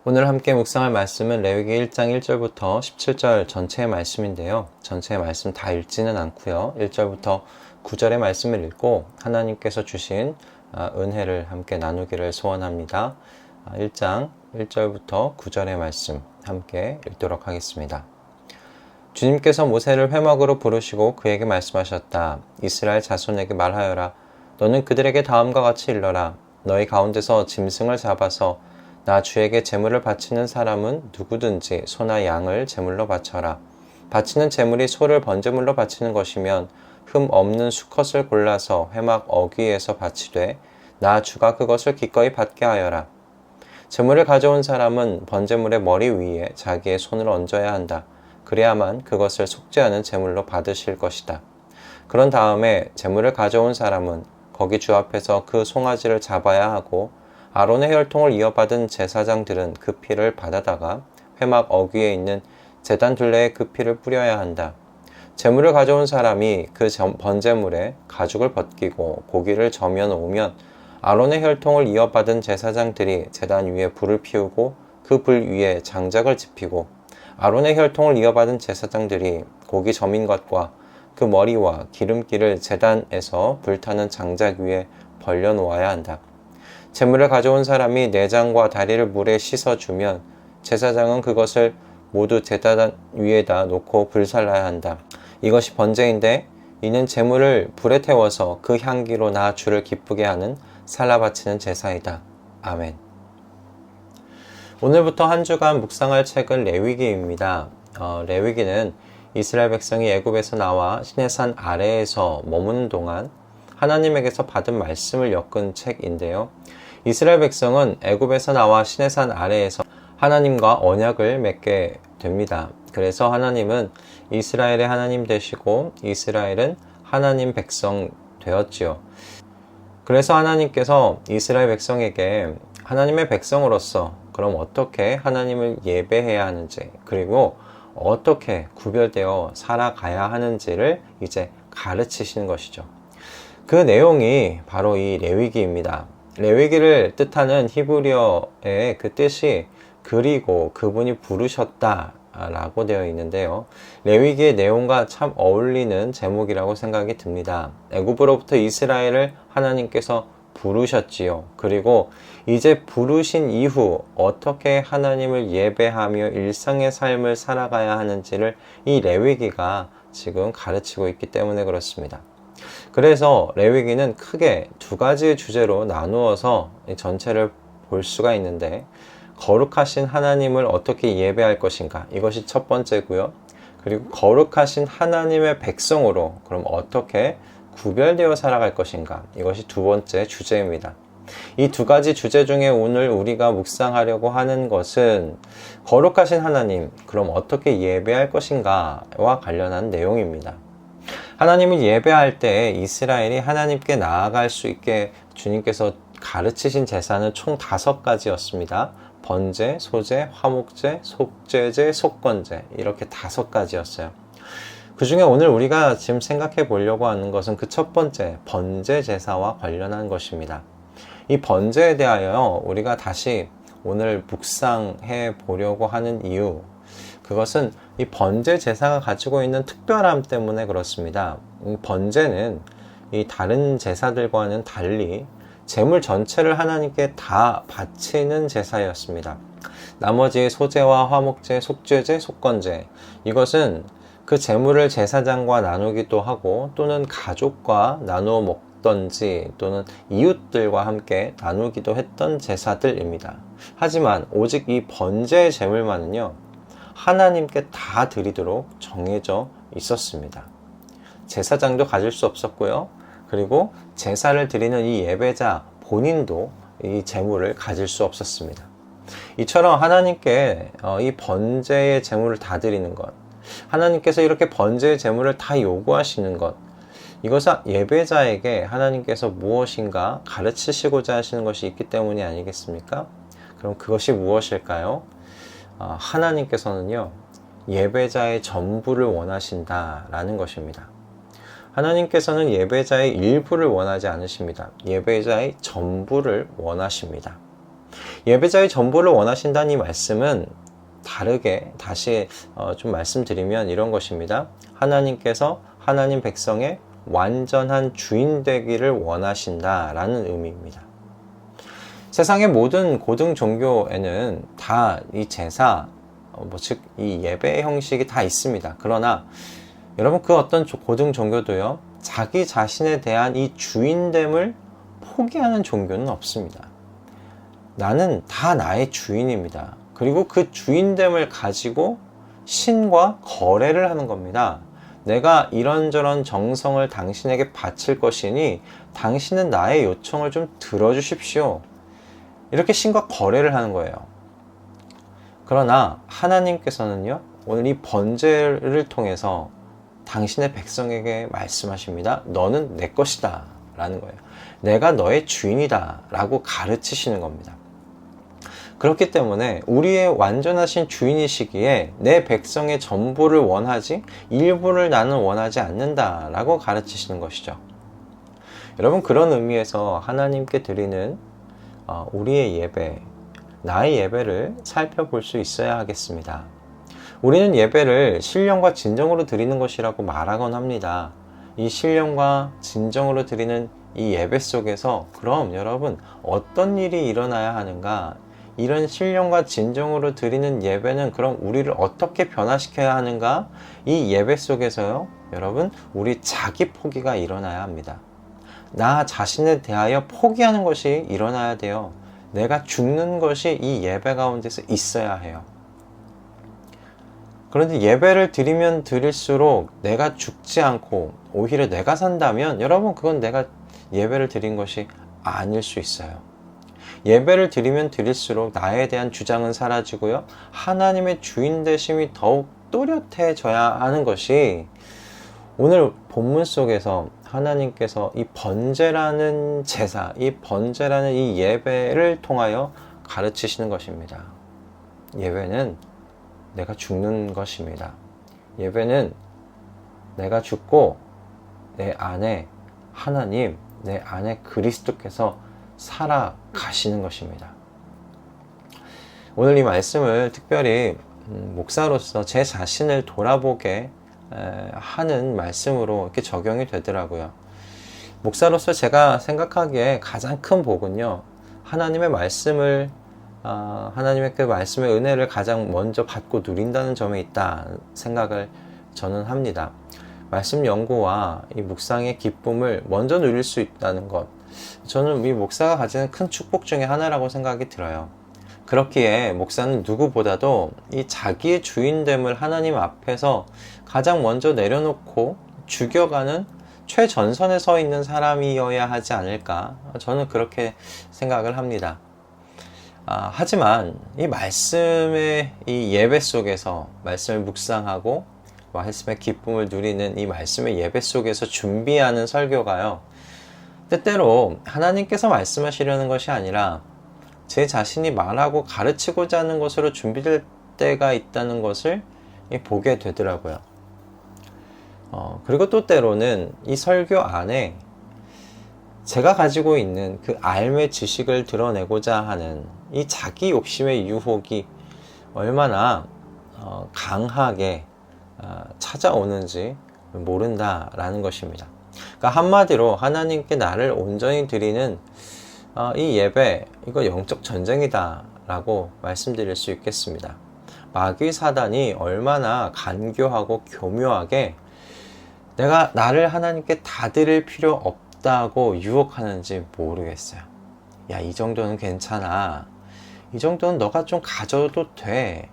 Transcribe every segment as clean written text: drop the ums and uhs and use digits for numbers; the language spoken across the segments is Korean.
오늘 함께 묵상할 말씀은 레위기 1장 1절부터 17절 전체의 말씀인데요. 전체의 말씀 다 읽지는 않고요. 1절부터 9절의 말씀을 읽고 하나님께서 주신 은혜를 함께 나누기를 소원합니다. 1장 1절부터 9절의 말씀 함께 읽도록 하겠습니다. 주님께서 모세를 회막으로 부르시고 그에게 말씀하셨다. 이스라엘 자손에게 말하여라. 너는 그들에게 다음과 같이 일러라. 너희 가운데서 짐승을 잡아서 나 주에게 제물을 바치는 사람은 누구든지 소나 양을 제물로 바쳐라. 바치는 제물이 소를 번제물로 바치는 것이면 흠 없는 수컷을 골라서 회막 어귀에서 바치되 나 주가 그것을 기꺼이 받게 하여라. 제물을 가져온 사람은 번제물의 머리 위에 자기의 손을 얹어야 한다. 그래야만 그것을 속죄하는 제물로 받으실 것이다. 그런 다음에 제물을 가져온 사람은 거기 주 앞에서 그 송아지를 잡아야 하고 아론의 혈통을 이어받은 제사장들은 그 피를 받아다가 회막 어귀에 있는 제단 둘레에 그 피를 뿌려야 한다. 제물을 가져온 사람이 그 번제물에 가죽을 벗기고 고기를 저며 놓으면 아론의 혈통을 이어받은 제사장들이 제단 위에 불을 피우고 그 불 위에 장작을 지피고 아론의 혈통을 이어받은 제사장들이 고기 저민 것과 그 머리와 기름기를 제단에서 불타는 장작 위에 벌려 놓아야 한다. 제물을 가져온 사람이 내장과 다리를 물에 씻어주면 제사장은 그것을 모두 제단 위에다 놓고 불살라야 한다. 이것이 번제인데 이는 제물을 불에 태워서 그 향기로 나 주를 기쁘게 하는 살라 바치는 제사이다. 아멘. 오늘부터 한 주간 묵상할 책은 레위기입니다. 레위기는 이스라엘 백성이 애굽에서 나와 시내산 아래에서 머무는 동안 하나님에게서 받은 말씀을 엮은 책인데요. 이스라엘 백성은 애굽에서 나와 시내산 아래에서 하나님과 언약을 맺게 됩니다. 그래서 하나님은 이스라엘의 하나님 되시고 이스라엘은 하나님 백성 되었지요. 그래서 하나님께서 이스라엘 백성에게 하나님의 백성으로서 그럼 어떻게 하나님을 예배해야 하는지 그리고 어떻게 구별되어 살아가야 하는지를 이제 가르치시는 것이죠. 그 내용이 바로 이 레위기입니다. 레위기를 뜻하는 히브리어의 그 뜻이 그리고 그분이 부르셨다 라고 되어 있는데요. 레위기의 내용과 참 어울리는 제목이라고 생각이 듭니다. 애굽으로부터 이스라엘을 하나님께서 부르셨지요. 그리고 이제 부르신 이후 어떻게 하나님을 예배하며 일상의 삶을 살아가야 하는지를 이 레위기가 지금 가르치고 있기 때문에 그렇습니다. 그래서 레위기는 크게 두 가지 주제로 나누어서 전체를 볼 수가 있는데 거룩하신 하나님을 어떻게 예배할 것인가 이것이 첫 번째고요. 그리고 거룩하신 하나님의 백성으로 그럼 어떻게 구별되어 살아갈 것인가 이것이 두 번째 주제입니다. 이 두 가지 주제 중에 오늘 우리가 묵상하려고 하는 것은 거룩하신 하나님 그럼 어떻게 예배할 것인가와 관련한 내용입니다. 하나님을 예배할 때 이스라엘이 하나님께 나아갈 수 있게 주님께서 가르치신 제사는 총 5가지였습니다. 번제, 소제, 화목제, 속죄제, 속건제 이렇게 5가지였어요. 그 중에 오늘 우리가 지금 생각해 보려고 하는 것은 그 첫 번째 번제 제사와 관련한 것입니다. 이 번제에 대하여 우리가 다시 오늘 묵상해 보려고 하는 이유 그것은 이 번제 제사가 가지고 있는 특별함 때문에 그렇습니다. 번제는 이 다른 제사들과는 달리 제물 전체를 하나님께 다 바치는 제사였습니다. 나머지 소제와 화목제, 속죄제, 속건제 이것은 그 제물을 제사장과 나누기도 하고 또는 가족과 나누어 먹던지 또는 이웃들과 함께 나누기도 했던 제사들입니다. 하지만 오직 이 번제의 제물만은요 하나님께 다 드리도록 정해져 있었습니다. 제사장도 가질 수 없었고요. 그리고 제사를 드리는 이 예배자 본인도 이 제물을 가질 수 없었습니다. 이처럼 하나님께 이 번제의 제물을 다 드리는 것, 하나님께서 이렇게 번제의 제물을 다 요구하시는 것, 이것은 예배자에게 하나님께서 무엇인가 가르치시고자 하시는 것이 있기 때문이 아니겠습니까? 그럼 그것이 무엇일까요? 하나님께서는요 예배자의 전부를 원하신다라는 것입니다. 하나님께서는 예배자의 일부를 원하지 않으십니다. 예배자의 전부를 원하십니다. 예배자의 전부를 원하신다는 이 말씀은 다르게 다시 좀 말씀드리면 이런 것입니다. 하나님께서 하나님 백성의 완전한 주인 되기를 원하신다라는 의미입니다. 세상의 모든 고등 종교에는 다 이 제사, 즉 이 예배 형식이 다 있습니다. 그러나 여러분 그 어떤 고등 종교도요, 자기 자신에 대한 이 주인됨을 포기하는 종교는 없습니다. 나는 다 나의 주인입니다. 그리고 그 주인됨을 가지고 신과 거래를 하는 겁니다. 내가 이런저런 정성을 당신에게 바칠 것이니 당신은 나의 요청을 좀 들어주십시오. 이렇게 신과 거래를 하는 거예요. 그러나 하나님께서는요, 오늘 이 번제를 통해서 당신의 백성에게 말씀하십니다. 너는 내 것이다 라는 거예요. 내가 너의 주인이다 라고 가르치시는 겁니다. 그렇기 때문에 우리의 완전하신 주인이시기에 내 백성의 전부를 원하지 일부를 나는 원하지 않는다 라고 가르치시는 것이죠. 여러분, 그런 의미에서 하나님께 드리는 우리의 예배, 나의 예배를 살펴볼 수 있어야 하겠습니다. 우리는 예배를 신령과 진정으로 드리는 것이라고 말하곤 합니다. 이 신령과 진정으로 드리는 이 예배 속에서 그럼 여러분 어떤 일이 일어나야 하는가? 이런 신령과 진정으로 드리는 예배는 그럼 우리를 어떻게 변화시켜야 하는가? 이 예배 속에서요, 여러분, 우리 자기 포기가 일어나야 합니다. 나 자신에 대하여 포기하는 것이 일어나야 돼요. 내가 죽는 것이 이 예배 가운데서 있어야 해요. 그런데 예배를 드리면 드릴수록 내가 죽지 않고 오히려 내가 산다면 여러분, 그건 내가 예배를 드린 것이 아닐 수 있어요. 예배를 드리면 드릴수록 나에 대한 주장은 사라지고요, 하나님의 주인 되심이 더욱 또렷해져야 하는 것이 오늘 본문 속에서 하나님께서 이 번제라는 제사, 이 번제라는 이 예배를 통하여 가르치시는 것입니다. 예배는 내가 죽는 것입니다. 예배는 내가 죽고 내 안에 하나님, 내 안에 그리스도께서 살아가시는 것입니다. 오늘 이 말씀을 특별히 목사로서 제 자신을 돌아보게 하는 말씀으로 이렇게 적용이 되더라고요. 목사로서 제가 생각하기에 가장 큰 복은요, 하나님의 말씀을 하나님의 그 말씀의 은혜를 가장 먼저 받고 누린다는 점에 있다 생각을 저는 합니다. 말씀 연구와 이 묵상의 기쁨을 먼저 누릴 수 있다는 것, 저는 이 목사가 가지는 큰 축복 중에 하나라고 생각이 들어요. 그렇기에 목사는 누구보다도 이 자기의 주인됨을 하나님 앞에서 가장 먼저 내려놓고 죽여가는 최전선에 서 있는 사람이어야 하지 않을까, 저는 그렇게 생각을 합니다. 하지만 이 말씀의 이 예배 속에서 말씀을 묵상하고 말씀의 기쁨을 누리는 이 말씀의 예배 속에서 준비하는 설교가요, 때때로 하나님께서 말씀하시려는 것이 아니라 제 자신이 말하고 가르치고자 하는 것으로 준비될 때가 있다는 것을 보게 되더라고요. 그리고 또 때로는 이 설교 안에 제가 가지고 있는 그 알매 지식을 드러내고자 하는 이 자기 욕심의 유혹이 얼마나 강하게 찾아오는지 모른다라는 것입니다. 그러니까 한마디로 하나님께 나를 온전히 드리는 이 예배, 이거 영적 전쟁이다 라고 말씀드릴 수 있겠습니다. 마귀 사단이 얼마나 간교하고 교묘하게 내가 나를 하나님께 다 드릴 필요 없다고 유혹하는지 모르겠어요. 야, 이 정도는 괜찮아. 이 정도는 너가 좀 가져도 돼.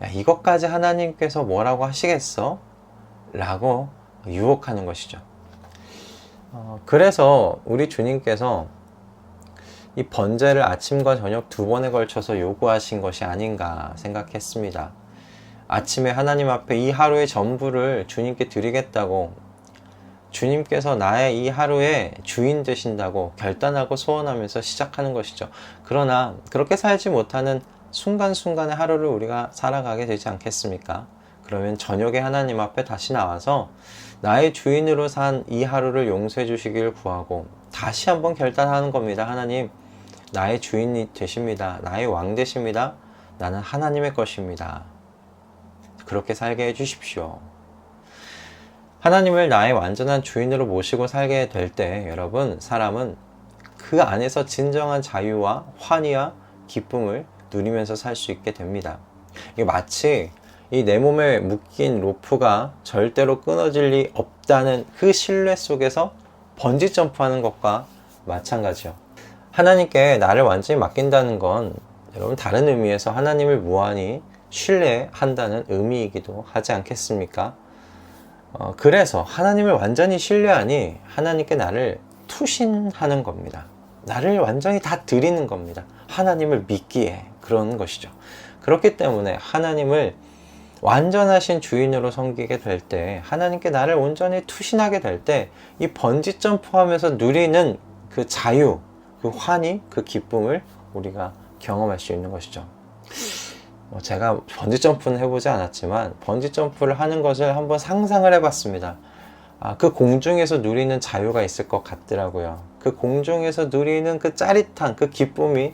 야, 이것까지 하나님께서 뭐라고 하시겠어? 라고 유혹하는 것이죠. 그래서 우리 주님께서 이 번제를 아침과 저녁 2번에 걸쳐서 요구하신 것이 아닌가 생각했습니다. 아침에 하나님 앞에 이 하루의 전부를 주님께 드리겠다고, 주님께서 나의 이 하루의 주인 되신다고 결단하고 소원하면서 시작하는 것이죠. 그러나 그렇게 살지 못하는 순간순간의 하루를 우리가 살아가게 되지 않겠습니까? 그러면 저녁에 하나님 앞에 다시 나와서 나의 주인으로 산 이 하루를 용서해 주시길 구하고 다시 한번 결단하는 겁니다. 하나님, 나의 주인이 되십니다. 나의 왕 되십니다. 나는 하나님의 것입니다. 그렇게 살게 해주십시오. 하나님을 나의 완전한 주인으로 모시고 살게 될 때 여러분, 사람은 그 안에서 진정한 자유와 환희와 기쁨을 누리면서 살 수 있게 됩니다. 이게 마치 이 내 몸에 묶인 로프가 절대로 끊어질 리 없다는 그 신뢰 속에서 번지 점프하는 것과 마찬가지요. 하나님께 나를 완전히 맡긴다는 건 여러분 다른 의미에서 하나님을 무한히 신뢰한다는 의미이기도 하지 않겠습니까? 그래서 하나님을 완전히 신뢰하니 하나님께 나를 투신하는 겁니다. 나를 완전히 다 드리는 겁니다. 하나님을 믿기에 그러는 것이죠. 그렇기 때문에 하나님을 완전하신 주인으로 섬기게 될 때, 하나님께 나를 온전히 투신하게 될 때, 이 번지 점프하면서 누리는 그 자유, 그 환희, 그 기쁨을 우리가 경험할 수 있는 것이죠. 제가 번지 점프는 해보지 않았지만 번지 점프를 하는 것을 한번 상상을 해봤습니다. 그 공중에서 누리는 자유가 있을 것 같더라고요. 그 공중에서 누리는 그 짜릿한 그 기쁨이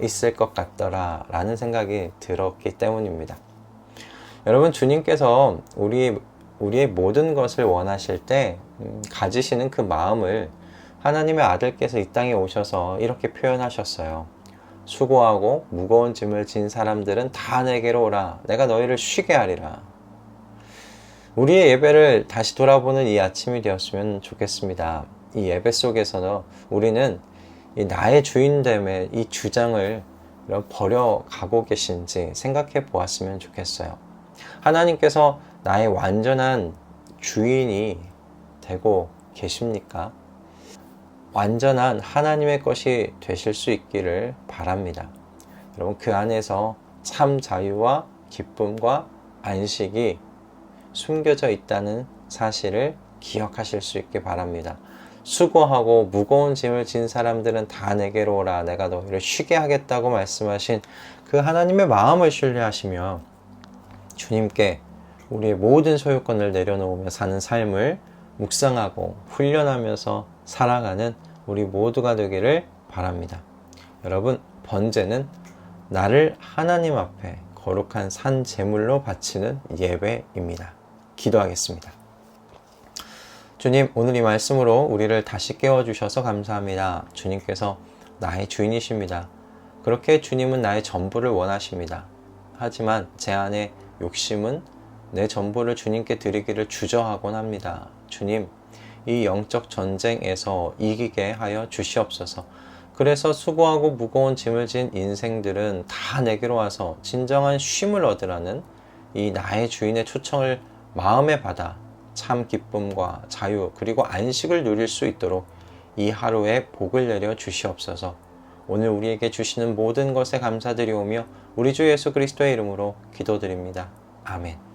있을 것 같더라 라는 생각이 들었기 때문입니다. 여러분, 주님께서 우리의 모든 것을 원하실 때 가지시는 그 마음을 하나님의 아들께서 이 땅에 오셔서 이렇게 표현하셨어요. 수고하고 무거운 짐을 진 사람들은 다 내게로 오라. 내가 너희를 쉬게 하리라. 우리의 예배를 다시 돌아보는 이 아침이 되었으면 좋겠습니다. 이 예배 속에서는 우리는 이 나의 주인됨의 이 주장을 버려가고 계신지 생각해 보았으면 좋겠어요. 하나님께서 나의 완전한 주인이 되고 계십니까? 완전한 하나님의 것이 되실 수 있기를 바랍니다. 여러분, 그 안에서 참 자유와 기쁨과 안식이 숨겨져 있다는 사실을 기억하실 수 있게 바랍니다. 수고하고 무거운 짐을 진 사람들은 다 내게로 오라. 내가 너희를 쉬게 하겠다고 말씀하신 그 하나님의 마음을 신뢰하시며 주님께 우리의 모든 소유권을 내려놓으며 사는 삶을 묵상하고 훈련하면서 살아가는 우리 모두가 되기를 바랍니다. 여러분, 번제는 나를 하나님 앞에 거룩한 산 제물로 바치는 예배입니다. 기도하겠습니다. 주님, 오늘 이 말씀으로 우리를 다시 깨워주셔서 감사합니다. 주님께서 나의 주인이십니다. 그렇게 주님은 나의 전부를 원하십니다. 하지만 제 안에 욕심은 내 전부를 주님께 드리기를 주저하곤 합니다. 주님, 이 영적 전쟁에서 이기게 하여 주시옵소서. 그래서 수고하고 무거운 짐을 진 인생들은 다 내게로 와서 진정한 쉼을 얻으라는 이 나의 주인의 초청을 마음에 받아 참 기쁨과 자유 그리고 안식을 누릴 수 있도록 이 하루에 복을 내려 주시옵소서. 오늘 우리에게 주시는 모든 것에 감사드리오며 우리 주 예수 그리스도의 이름으로 기도드립니다. 아멘.